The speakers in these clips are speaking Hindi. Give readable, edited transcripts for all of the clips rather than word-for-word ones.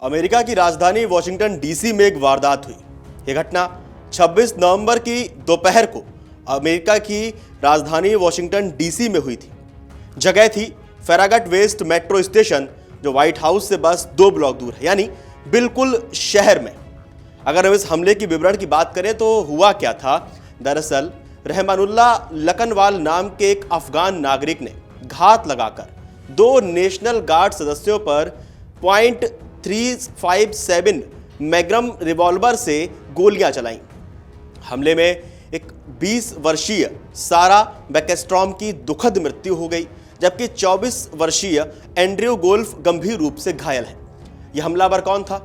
अमेरिका की राजधानी वॉशिंगटन डीसी में एक वारदात हुई। यह घटना 26 नवंबर की दोपहर को अमेरिका की राजधानी वॉशिंगटन डीसी में हुई थी। जगह थी फेरागट वेस्ट मेट्रो स्टेशन, जो व्हाइट हाउस से बस 2 ब्लॉक दूर है, यानी बिल्कुल शहर में। अगर हम इस हमले की विवरण की बात करें तो हुआ क्या था। दरअसल रहमानुल्लाह लकनवाल नाम के एक अफगान नागरिक ने घात लगाकर 2 नेशनल गार्ड सदस्यों पर .357 मैग्नम रिवॉल्वर से गोलियां चलाईं। हमले में एक 20 वर्षीय सारा बैकेस्ट्रॉम की दुखद मृत्यु हो गई, जबकि 24 वर्षीय एंड्रयू गोल्फ गंभीर रूप से घायल है। यह हमलावर कौन था?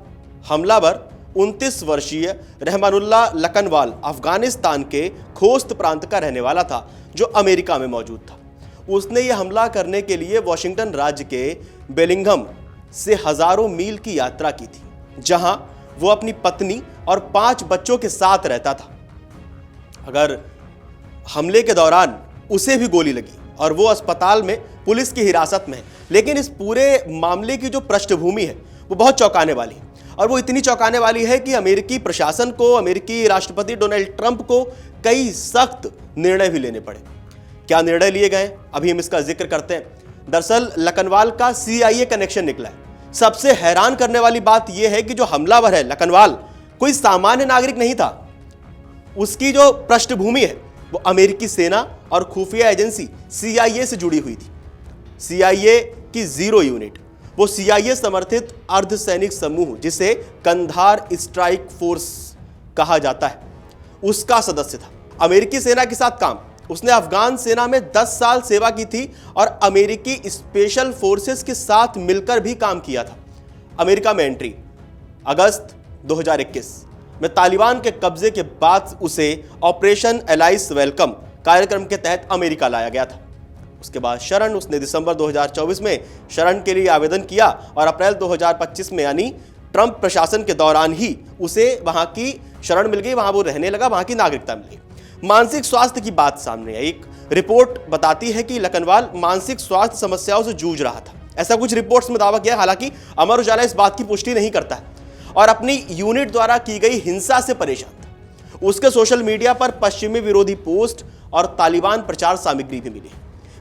हमलावर 29 वर्षीय रहमानुल्लाह लकनवाल अफगानिस्तान के खोस्त प्रांत का रहने वाला था, जो अमेरिका में मौजूद था। उसने यह हमला करने के लिए वॉशिंगटन राज्य के बेलिंघम से हजारों मील की यात्रा की थी, जहां वो अपनी पत्नी और 5 बच्चों के साथ रहता था। अगर हमले के दौरान उसे भी गोली लगी और वो अस्पताल में पुलिस की हिरासत में है, लेकिन इस पूरे मामले की जो पृष्ठभूमि है वो बहुत चौंकाने वाली है। और वो इतनी चौंकाने वाली है कि अमेरिकी प्रशासन को, अमेरिकी राष्ट्रपति डोनाल्ड ट्रंप को कई सख्त निर्णय भी लेने पड़े। क्या निर्णय लिए गए, अभी हम इसका जिक्र करते हैं। दरअसल लकनवाल का CIA कनेक्शन निकला है। सबसे हैरान करने वाली बात यह है कि जो हमलावर है लकनवाल, कोई सामान्य नागरिक नहीं था। उसकी जो पृष्ठभूमि है वो अमेरिकी सेना और खुफिया एजेंसी CIA से जुड़ी हुई थी। CIA की 0 यूनिट, वो CIA समर्थित अर्धसैनिक समूह जिसे कंधार स्ट्राइक फोर्स कहा जाता है, उसका सदस्य था। अमेरिकी सेना के साथ काम, उसने अफगान सेना में 10 साल सेवा की थी और अमेरिकी स्पेशल फोर्सेस के साथ मिलकर भी काम किया था। अमेरिका में एंट्री अगस्त 2021 में तालिबान के कब्जे के बाद उसे ऑपरेशन एलाइस वेलकम कार्यक्रम के तहत अमेरिका लाया गया था। उसके बाद शरण, उसने दिसंबर 2024 में शरण के लिए आवेदन किया और अप्रैल 2025 में, यानी ट्रंप प्रशासन के दौरान ही उसे वहां की शरण मिल गई, वहां वो रहने लगा, वहां की नागरिकता मिल गई। मानसिक स्वास्थ्य की बात सामने आई। एक रिपोर्ट बताती है कि लकनवाल मानसिक स्वास्थ्य समस्याओं से जूझ रहा था, ऐसा कुछ रिपोर्ट्स में दावा किया। हालांकि अमर उजाला इस बात की पुष्टि नहीं करता है, और अपनी यूनिट द्वारा की गई हिंसा से परेशान था। उसके सोशल मीडिया पर पश्चिमी विरोधी पोस्ट और तालिबान प्रचार सामग्री भी मिली।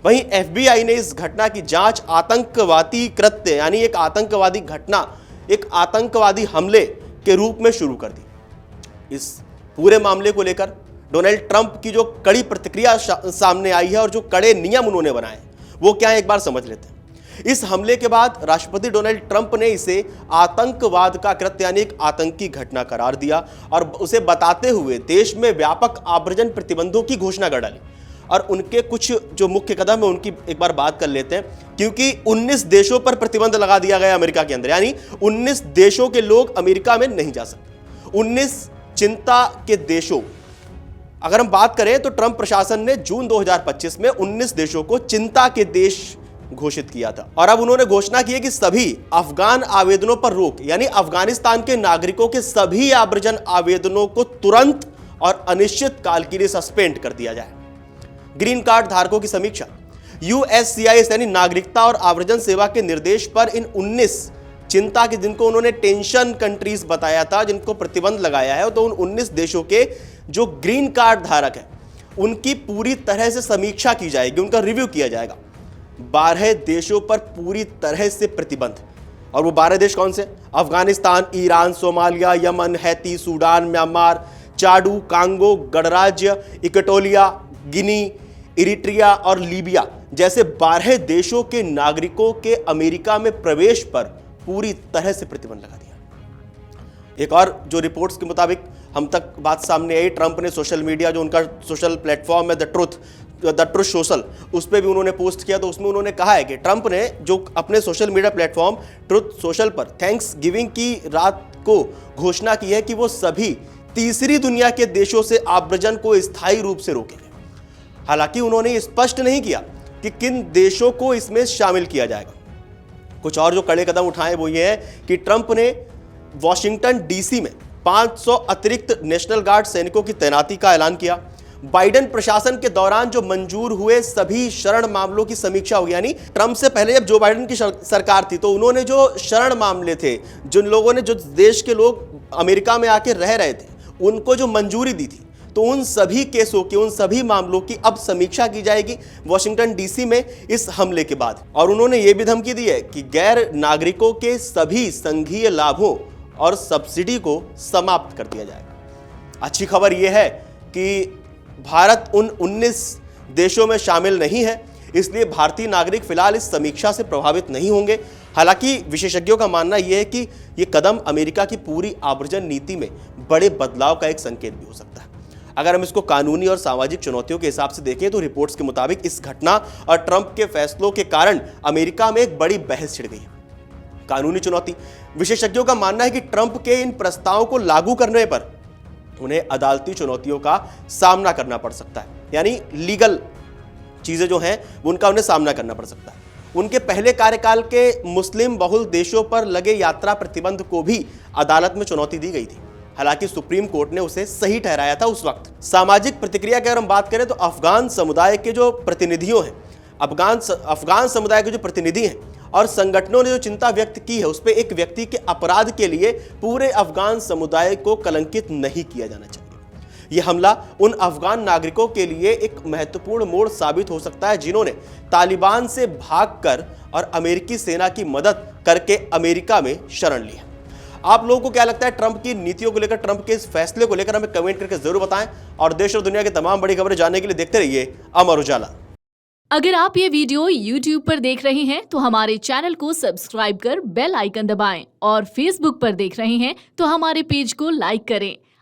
वहीं FBI ने इस घटना की जांच आतंकवादी कृत्य, यानी एक आतंकवादी घटना, एक आतंकवादी हमले के रूप में शुरू कर दी। इस पूरे मामले को लेकर डोनाल्ड ट्रंप की जो कड़ी प्रतिक्रिया सामने आई है और जो कड़े नियम उन्होंने बनाए, वो क्या है एक बार समझ लेते हैं। इस हमले के बाद राष्ट्रपति डोनाल्ड ट्रंप ने इसे आतंकवाद का कृत्य, यानी एक आतंकी घटना करार दिया और उसे बताते हुए देश में व्यापक आव्रजन प्रतिबंधों की घोषणा कर डाली। और उनके कुछ जो मुख्य कदम है उनकी एक बार बात कर लेते हैं, क्योंकि 19 देशों पर प्रतिबंध लगा दिया गया अमेरिका के अंदर, यानी 19 देशों के लोग अमेरिका में नहीं जा सकते। 19 चिंता के देशों, अगर हम बात करें तो ट्रंप प्रशासन ने जून 2025 में 19 देशों को चिंता के देश घोषित किया था। और अब उन्होंने घोषणा की है कि सभी अफगान आवेदनों पर रोक, यानी अफगानिस्तान के नागरिकों के सभी आव्रजन आवेदनों को तुरंत और अनिश्चित काल के लिए सस्पेंड कर दिया जाए। ग्रीन कार्ड धारकों की समीक्षा, USCIS यानी नागरिकता और आव्रजन सेवा के निर्देश पर इन 19 चिंता के, जिनको उन्होंने टेंशन कंट्रीज बताया था, जिनको प्रतिबंध लगाया है, तो उन 19 देशों के जो ग्रीन कार्ड धारक है उनकी पूरी तरह से समीक्षा की जाएगी, उनका रिव्यू किया जाएगा। 12 देशों पर पूरी तरह से प्रतिबंध, और वो 12 देश कौन से? Afghanistan, Iran, Somalia, Yemen, Haiti, Sudan, Myanmar, Chad, Congo गणराज्य, इक्वेटोरिया, गिनी, इरिट्रिया और लीबिया जैसे 12 देशों के नागरिकों के अमेरिका में प्रवेश पर पूरी तरह से प्रतिबंध लगा दिया। एक और जो रिपोर्ट्स के मुताबिक हम तक बात सामने आई, ट्रंप ने सोशल मीडिया, जो उनका सोशल प्लेटफॉर्म है द ट्रुथ सोशल, उस पर भी उन्होंने पोस्ट किया। तो उसमें उन्होंने कहा है कि ट्रंप ने जो अपने social media platform truth social पर थैंक्स गिविंग की रात को घोषणा की है कि वो सभी तीसरी दुनिया के देशों से आव्रजन को स्थायी रूप से रोकेंगे। हालांकि उन्होंने स्पष्ट नहीं किया कि किन देशों को इसमें शामिल किया जाएगा। कुछ और जो कड़े कदम उठाए वो ये है कि ट्रंप ने वॉशिंगटन DC में 500 अतिरिक्त नेशनल गार्ड सैनिकों की तैनाती का ऐलान किया। बाइडेन प्रशासन के दौरान जो मंजूर हुए सभी शरण मामलों की समीक्षा होगी। यानी ट्रंप से पहले जब जो बाइडेन की सरकार थी तो उन्होंने जो शरण मामले थे, जिन लोगों ने, जो देश के लोग अमेरिका में आके रह रहे थे, उनको जो मंजूरी दी थी, तो उन सभी केसों की, उन सभी मामलों की अब समीक्षा की जाएगी वॉशिंगटन डीसी में इस हमले के बाद। और उन्होंने ये भी धमकी दी है कि गैर नागरिकों के सभी संघीय लाभों और सब्सिडी को समाप्त कर दिया जाएगा। अच्छी खबर यह है कि भारत उन 19 देशों में शामिल नहीं है, इसलिए भारतीय नागरिक फिलहाल इस समीक्षा से प्रभावित नहीं होंगे। हालांकि विशेषज्ञों का मानना यह है कि यह कदम अमेरिका की पूरी आव्रजन नीति में बड़े बदलाव का एक संकेत भी हो सकता है। अगर हम इसको कानूनी और सामाजिक चुनौतियों के हिसाब से देखें तो रिपोर्ट्स के मुताबिक इस घटना और ट्रंप के फैसलों के कारण अमेरिका में एक बड़ी बहस छिड़ गई है। कानूनी चुनौती, विशेषज्ञों का मानना है कि ट्रंप के इन प्रस्तावों को लागू करने पर उन्हें अदालती चुनौतियों का सामना करना पड़ सकता है। यानी लीगल चीजें जो हैं उनका उन्हें सामना करना पड़ सकता है। उनके पहले कार्यकाल के मुस्लिम बहुल देशों पर लगे यात्रा प्रतिबंध को भी अदालत में चुनौती दी गई थी। हालांकि सुप्रीम कोर्ट ने उसे सही ठहराया था उस वक्त। सामाजिक प्रतिक्रिया की अगर हम बात करें तो अफगान समुदाय के जो प्रतिनिधियों हैं, अफगान समुदाय के जो प्रतिनिधि हैं और संगठनों ने जो चिंता व्यक्त की है, उस पर एक व्यक्ति के अपराध के लिए पूरे अफगान समुदाय को कलंकित नहीं किया जाना चाहिए। यह हमला उन अफगान नागरिकों के लिए एक महत्वपूर्ण मोड़ साबित हो सकता है जिन्होंने तालिबान से भागकर और अमेरिकी सेना की मदद करके अमेरिका में शरण ली है। आप लोगों को क्या लगता है ट्रंप की नीतियों को लेकर, ट्रंप के इस फैसले को लेकर? हमें कमेंट करके जरूर बताएं और देश और दुनिया की तमाम बड़ी खबरें जानने के लिए देखते रहिए अमर उजाला। अगर आप ये वीडियो YouTube पर देख रहे हैं तो हमारे चैनल को सब्सक्राइब कर बेल आइकन दबाएं और Facebook पर देख रहे हैं तो हमारे पेज को लाइक करें।